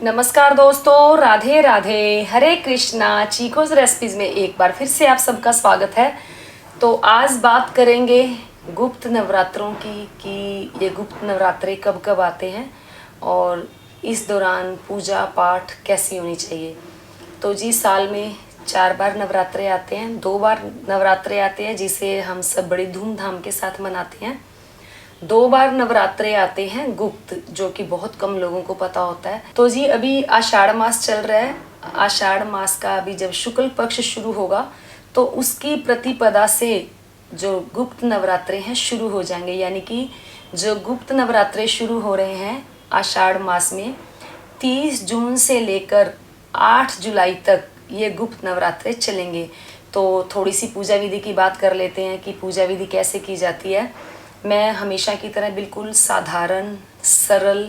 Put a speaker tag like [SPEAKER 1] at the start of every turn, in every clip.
[SPEAKER 1] नमस्कार दोस्तों, राधे राधे, हरे कृष्णा। चीकोज रेसिपीज में एक बार फिर से आप सबका स्वागत है। तो आज बात करेंगे गुप्त नवरात्रों की कि ये गुप्त नवरात्रे कब कब आते हैं और इस दौरान पूजा पाठ कैसी होनी चाहिए। तो जी साल में 4 बार नवरात्रे आते हैं, 2 बार नवरात्रे आते हैं जिसे हम सब बड़ी धूमधाम के साथ मनाते हैं। 2 बार नवरात्रे आते हैं गुप्त, जो कि बहुत कम लोगों को पता होता है। तो जी अभी आषाढ़ मास चल रहा है। आषाढ़ मास का अभी जब शुक्ल पक्ष शुरू होगा तो उसकी प्रतिपदा से जो गुप्त नवरात्रे हैं शुरू हो जाएंगे। यानी कि जो गुप्त नवरात्रे शुरू हो रहे हैं आषाढ़ मास में 30 जून से लेकर 8 जुलाई तक ये गुप्त नवरात्रे चलेंगे। तो थोड़ी सी पूजा विधि की बात कर लेते हैं कि पूजा विधि कैसे की जाती है। मैं हमेशा की तरह बिल्कुल साधारण, सरल,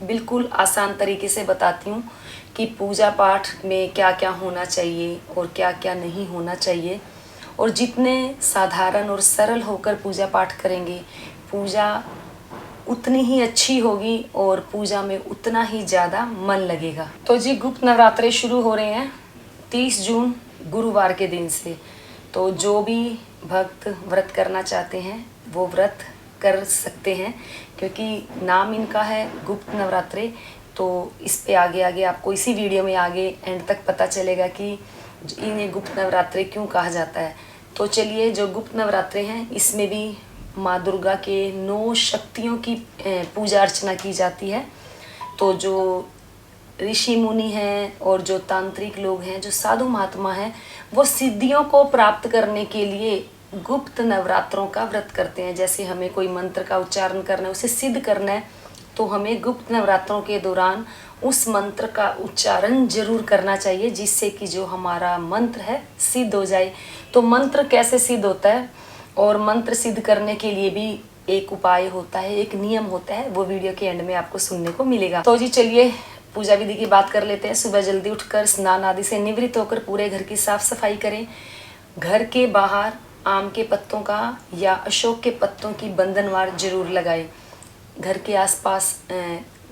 [SPEAKER 1] बिल्कुल आसान तरीके से बताती हूँ कि पूजा पाठ में क्या क्या होना चाहिए और क्या क्या नहीं होना चाहिए। और जितने साधारण और सरल होकर पूजा पाठ करेंगे, पूजा उतनी ही अच्छी होगी और पूजा में उतना ही ज़्यादा मन लगेगा। तो जी गुप्त नवरात्रे शुरू हो रहे हैं 30 जून गुरुवार के दिन से। तो जो भी भक्त व्रत करना चाहते हैं वो व्रत कर सकते हैं, क्योंकि नाम इनका है गुप्त नवरात्रे। तो इस पे आगे आगे आपको इसी वीडियो में आगे एंड तक पता चलेगा कि इन्हें गुप्त नवरात्रे क्यों कहा जाता है। तो चलिए, जो गुप्त नवरात्रे हैं इसमें भी माँ दुर्गा के 9 शक्तियों की पूजा अर्चना की जाती है। तो जो ऋषि मुनि हैं और जो तांत्रिक लोग हैं, जो साधु महात्मा हैं, वो सिद्धियों को प्राप्त करने के लिए गुप्त नवरात्रों का व्रत करते हैं। जैसे हमें कोई मंत्र का उच्चारण करना है, उसे सिद्ध करना है, तो हमें गुप्त नवरात्रों के दौरान उस मंत्र का उच्चारण जरूर करना चाहिए, जिससे कि जो हमारा मंत्र है सिद्ध हो जाए। तो मंत्र कैसे सिद्ध होता है और मंत्र सिद्ध करने के लिए भी एक उपाय होता है, एक नियम होता है, वो वीडियो के एंड में आपको सुनने को मिलेगा। तो जी चलिए पूजा विधि की बात कर लेते हैं। सुबह जल्दी उठकर स्नान आदि से निवृत्त होकर पूरे घर की साफ सफाई करें। घर के बाहर आम के पत्तों का या अशोक के पत्तों की बंधनवार जरूर लगाएं। घर के आसपास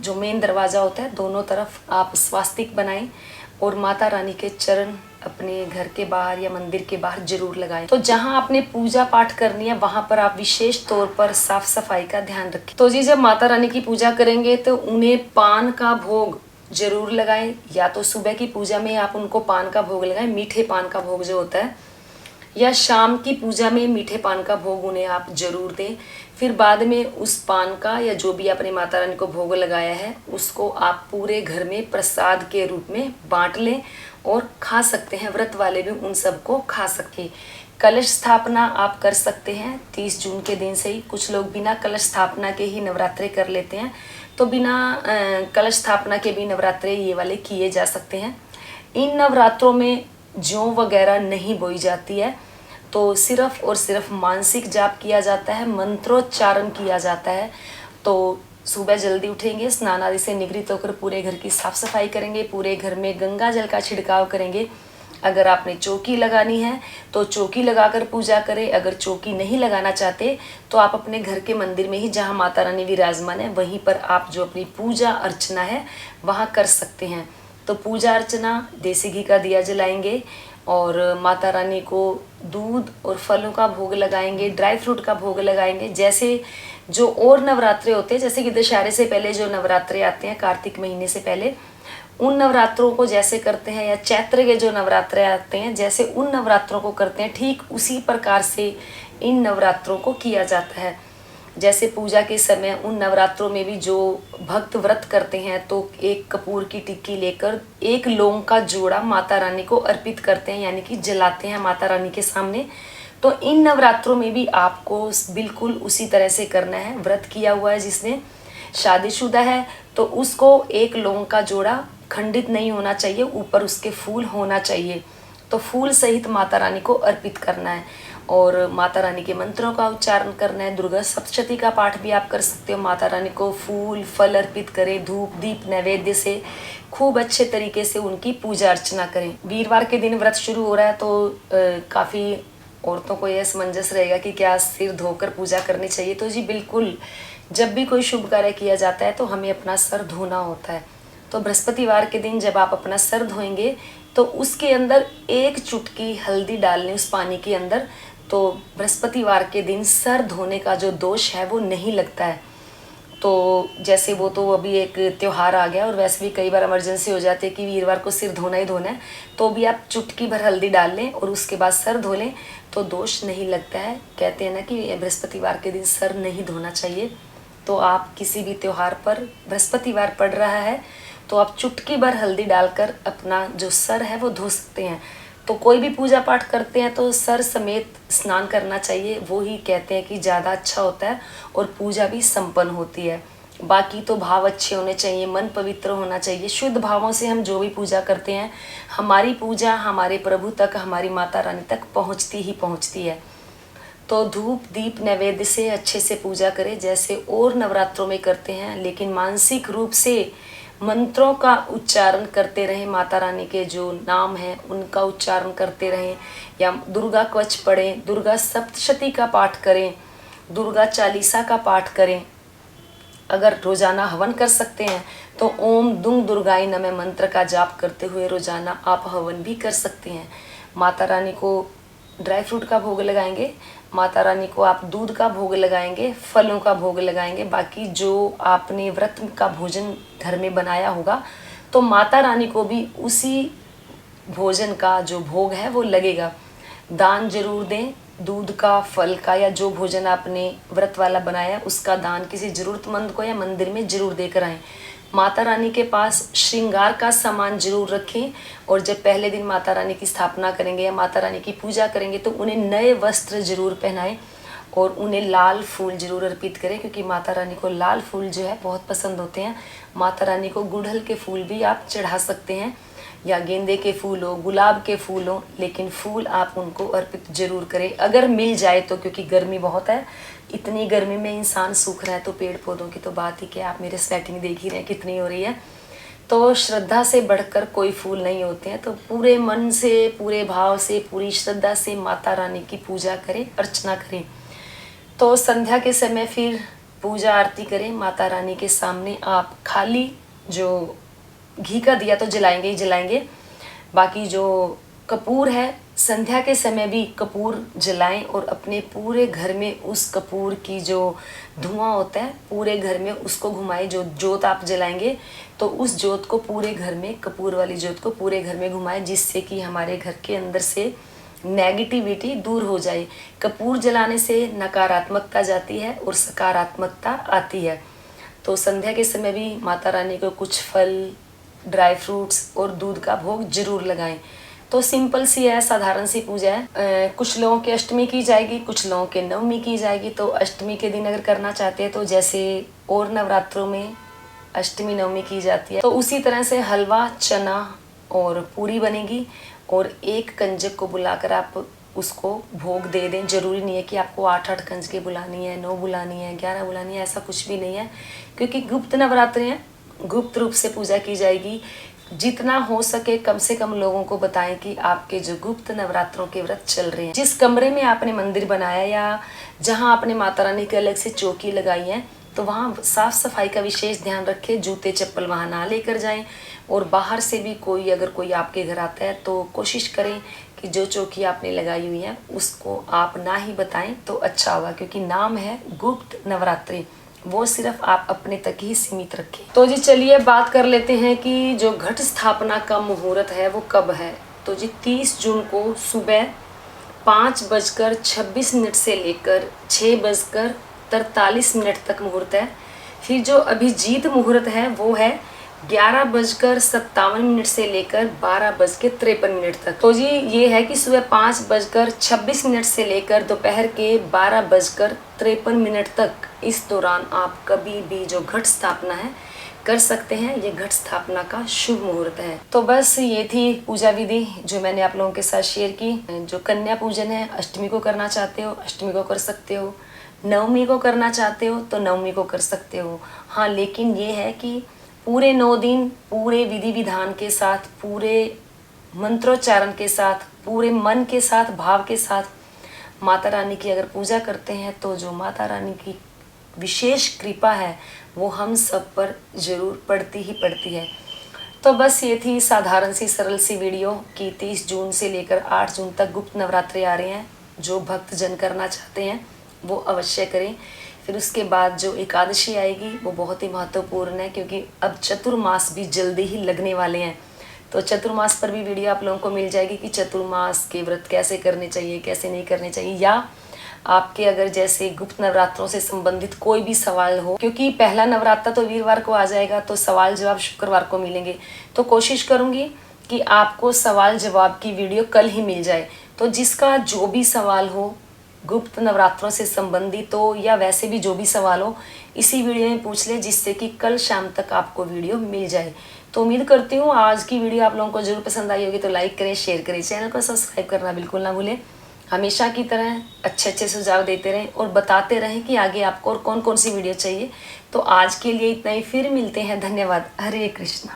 [SPEAKER 1] जो मेन दरवाज़ा होता है दोनों तरफ आप स्वास्तिक बनाएं और माता रानी के चरण अपने घर के बाहर या मंदिर के बाहर जरूर लगाएं। तो जहां आपने पूजा पाठ करनी है वहां पर आप विशेष तौर पर साफ सफाई का ध्यान रखें। तो जी जब माता रानी की पूजा करेंगे तो उन्हें पान का भोग जरूर लगाएं। या तो सुबह की पूजा में आप उनको पान का भोग लगाएं, मीठे पान का भोग जो होता है, या शाम की पूजा में मीठे पान का भोग उन्हें आप जरूर दें। फिर बाद में उस पान का या जो भी आपने माता रानी को भोग लगाया है उसको आप पूरे घर में प्रसाद के रूप में बांट लें और खा सकते हैं। व्रत वाले भी उन सबको खा सके। कलश स्थापना आप कर सकते हैं 30 जून के दिन से ही। कुछ लोग बिना कलश स्थापना के ही नवरात्रे कर लेते हैं, तो बिना कलश स्थापना के भी नवरात्रे ये वाले किए जा सकते हैं। इन नवरात्रों में जौ वगैरह नहीं बोई जाती है, तो सिर्फ और सिर्फ मानसिक जाप किया जाता है, मंत्रोच्चारण किया जाता है। तो सुबह जल्दी उठेंगे, स्नान आदि से निवृत्त होकर पूरे घर की साफ सफाई करेंगे, पूरे घर में गंगा जल का छिड़काव करेंगे। अगर आपने चौकी लगानी है तो चौकी लगाकर पूजा करें। अगर चौकी नहीं लगाना चाहते तो आप अपने घर के मंदिर में ही, जहाँ माता रानी विराजमान है, वहीं पर आप जो अपनी पूजा अर्चना है वहाँ कर सकते हैं। तो पूजा अर्चना देसी घी का दिया जलाएंगे और माता रानी को दूध और फलों का भोग लगाएंगे, ड्राई फ्रूट का भोग लगाएंगे। जैसे जो और नवरात्रे होते हैं, जैसे कि दशहरे से पहले जो नवरात्रे आते हैं कार्तिक महीने से पहले, उन नवरात्रों को जैसे करते हैं, या चैत्र के जो नवरात्रे आते हैं जैसे उन नवरात्रों को करते हैं, ठीक उसी प्रकार से इन नवरात्रों को किया जाता है। जैसे पूजा के समय उन नवरात्रों में भी जो भक्त व्रत करते हैं तो एक कपूर की टिक्की लेकर एक लौंग का जोड़ा माता रानी को अर्पित करते हैं, यानी कि जलाते हैं माता रानी के सामने। तो इन नवरात्रों में भी आपको बिल्कुल उसी तरह से करना है। व्रत किया हुआ है जिसने, शादीशुदा है, तो उसको एक लौंग का जोड़ा खंडित नहीं होना चाहिए, ऊपर उसके फूल होना चाहिए। तो फूल सहित माता रानी को अर्पित करना है और माता रानी के मंत्रों का उच्चारण करना है। दुर्गा सप्तशती का पाठ भी आप कर सकते हो। माता रानी को फूल फल अर्पित करें, धूप दीप नैवेद्य से खूब अच्छे तरीके से उनकी पूजा अर्चना करें। वीरवार के दिन व्रत शुरू हो रहा है तो काफ़ी औरतों को यह असमंजस रहेगा कि क्या सिर धोकर पूजा करनी चाहिए। तो जी बिल्कुल, जब भी कोई शुभ कार्य किया जाता है तो हमें अपना सर धोना होता है। तो बृहस्पतिवार के दिन जब आप अपना सर धोएंगे तो उसके अंदर एक चुटकी हल्दी डालनी उस पानी के अंदर, तो बृहस्पतिवार के दिन सर धोने का जो दोष है वो नहीं लगता है। तो जैसे वो तो अभी एक त्यौहार आ गया और वैसे भी कई बार इमरजेंसी हो जाती है कि वीरवार को सिर धोना ही धोना है, तो भी आप चुटकी भर हल्दी डाल लें और उसके बाद सर धो लें तो दोष नहीं लगता है। कहते हैं ना कि बृहस्पतिवार के दिन सर नहीं धोना चाहिए। तो आप किसी भी त्यौहार पर बृहस्पतिवार पड़ रहा है तो आप चुटकी भर हल्दी डालकर अपना जो सर है वो धो सकते हैं। तो कोई भी पूजा पाठ करते हैं तो सर समेत स्नान करना चाहिए, वो ही कहते हैं कि ज़्यादा अच्छा होता है और पूजा भी संपन्न होती है। बाकी तो भाव अच्छे होने चाहिए, मन पवित्र होना चाहिए। शुद्ध भावों से हम जो भी पूजा करते हैं हमारी पूजा हमारे प्रभु तक, हमारी माता रानी तक पहुँचती ही पहुँचती है। तो धूप दीप नैवेद्य से अच्छे से पूजा करें जैसे और नवरात्रों में करते हैं, लेकिन मानसिक रूप से मंत्रों का उच्चारण करते रहें, माता रानी के जो नाम हैं उनका उच्चारण करते रहें, या दुर्गा कवच पढ़ें, दुर्गा सप्तशती का पाठ करें, दुर्गा चालीसा का पाठ करें। अगर रोज़ाना हवन कर सकते हैं तो ओम दुंग दुर्गाई नमः मंत्र का जाप करते हुए रोज़ाना आप हवन भी कर सकते हैं। माता रानी को ड्राई फ्रूट का भोग लगाएंगे, माता रानी को आप दूध का भोग लगाएंगे, फलों का भोग लगाएंगे। बाकी जो आपने व्रत का भोजन घर में बनाया होगा तो माता रानी को भी उसी भोजन का जो भोग है वो लगेगा। दान जरूर दें, दूध का, फल का, या जो भोजन आपने व्रत वाला बनाया उसका दान किसी ज़रूरतमंद को या मंदिर में जरूर देकर आएँ। माता रानी के पास श्रृंगार का सामान जरूर रखें, और जब पहले दिन माता रानी की स्थापना करेंगे या माता रानी की पूजा करेंगे तो उन्हें नए वस्त्र जरूर पहनाएं और उन्हें लाल फूल जरूर अर्पित करें, क्योंकि माता रानी को लाल फूल जो है बहुत पसंद होते हैं। माता रानी को गुड़हल के फूल भी आप चढ़ा सकते हैं, या गेंदे के फूल हो, गुलाब के फूल हो, लेकिन फूल आप उनको अर्पित जरूर करें अगर मिल जाए तो, क्योंकि गर्मी बहुत है। इतनी गर्मी में इंसान सूख रहा है तो पेड़ पौधों की तो बात ही क्या, आप मेरे स्वेटिंग देख ही रहे हैं कितनी हो रही है। तो श्रद्धा से बढ़कर कोई फूल नहीं होते हैं। तो पूरे मन से, पूरे भाव से, पूरी श्रद्धा से माता रानी की पूजा करें, अर्चना करें। तो संध्या के समय फिर पूजा आरती करें माता रानी के सामने। आप खाली जो घी का दिया तो जलाएंगे ही जलाएंगे, बाकी जो कपूर है संध्या के समय भी कपूर जलाएं और अपने पूरे घर में उस कपूर की जो धुआं होता है पूरे घर में उसको घुमाएं। जो जोत आप जलाएंगे तो उस जोत को पूरे घर में, कपूर वाली जोत को पूरे घर में घुमाएं, जिससे कि हमारे घर के अंदर से नेगेटिविटी दूर हो जाए। कपूर जलाने से नकारात्मकता जाती है और सकारात्मकता आती है। तो संध्या के समय भी माता रानी को कुछ फल, ड्राई फ्रूट्स और दूध का भोग जरूर लगाएं। तो सिंपल सी है, साधारण सी पूजा है। कुछ लोगों के अष्टमी की जाएगी, कुछ लोगों के नवमी की जाएगी। तो अष्टमी के दिन अगर करना चाहते हैं तो जैसे और नवरात्रों में अष्टमी नवमी की जाती है, तो उसी तरह से हलवा, चना और पूरी बनेगी और एक कंजक को बुलाकर आप उसको भोग दे दें। जरूरी नहीं है कि आपको 8-8 कंजकें बुलानी है, 9 बुलानी है, 11 बुलानी है, ऐसा कुछ भी नहीं है, क्योंकि गुप्त नवरात्रि हैं, गुप्त रूप से पूजा की जाएगी। जितना हो सके कम से कम लोगों को बताएं कि आपके जो गुप्त नवरात्रों के व्रत चल रहे हैं। जिस कमरे में आपने मंदिर बनाया या जहां आपने माता रानी की अलग से चौकी लगाई है तो वहां साफ सफाई का विशेष ध्यान रखें। जूते चप्पल वहां ना लेकर जाएं, और बाहर से भी कोई अगर कोई आपके घर आता है तो कोशिश करें कि जो चौकी आपने लगाई हुई है उसको आप ना ही बताएं तो अच्छा होगा, क्योंकि नाम है गुप्त नवरात्रि, वो सिर्फ आप अपने तक ही सीमित रखें। तो जी चलिए बात कर लेते हैं कि जो घट स्थापना का मुहूर्त है वो कब है। तो जी 30 जून को सुबह 5:26 से लेकर 6:43 तक मुहूर्त है। फिर जो अभिजीत मुहूर्त है वो है 11:57 से लेकर 12:53 तक। तो जी ये है कि सुबह 5:26 से लेकर दोपहर के 12:53 तक, इस दौरान आप कभी भी जो घट स्थापना है कर सकते हैं। ये घट स्थापना का शुभ मुहूर्त है। तो बस ये थी पूजा विधि जो मैंने आप लोगों के साथ शेयर की। जो कन्या पूजन है, अष्टमी को करना चाहते हो अष्टमी को कर सकते हो, नवमी को करना चाहते हो तो नवमी को कर सकते हो। हाँ, लेकिन ये है कि पूरे 9 दिन पूरे विधि विधान के साथ, पूरे मंत्रोच्चारण के साथ, पूरे मन के साथ, भाव के साथ माता रानी की अगर पूजा करते हैं तो जो माता रानी की विशेष कृपा है वो हम सब पर जरूर पड़ती ही पड़ती है। तो बस ये थी साधारण सी सरल सी वीडियो कि 30 जून से लेकर 8 जून तक गुप्त नवरात्रि आ रहे हैं। जो भक्त जन करना चाहते हैं वो अवश्य करें। फिर उसके बाद जो एकादशी आएगी वो बहुत ही महत्वपूर्ण है, क्योंकि अब चतुर्मास भी जल्दी ही लगने वाले हैं। तो चतुर्मास पर भी वीडियो आप लोगों को मिल जाएगी कि चतुर्मास के व्रत कैसे करने चाहिए, कैसे नहीं करने चाहिए, या आपके अगर जैसे गुप्त नवरात्रों से संबंधित कोई भी सवाल हो, क्योंकि पहला नवरात्र तो वीरवार को आ जाएगा, तो सवाल जवाब शुक्रवार को मिलेंगे। तो कोशिश करूंगी कि आपको सवाल जवाब की वीडियो कल ही मिल जाए। तो जिसका जो भी सवाल हो गुप्त नवरात्रों से संबंधित हो या वैसे भी जो भी सवाल हो, इसी वीडियो में पूछ ले, जिससे कि कल शाम तक आपको वीडियो मिल जाए। तो उम्मीद करती हूँ आज की वीडियो आप लोगों को जरूर पसंद आई होगी। तो लाइक करें, शेयर करें, चैनल को सब्सक्राइब करना बिल्कुल ना भूलें। हमेशा की तरह अच्छे अच्छे सुझाव देते रहें और बताते रहें कि आगे आपको और कौन कौन सी वीडियो चाहिए। तो आज के लिए इतना ही, फिर मिलते हैं। धन्यवाद। हरे कृष्णा।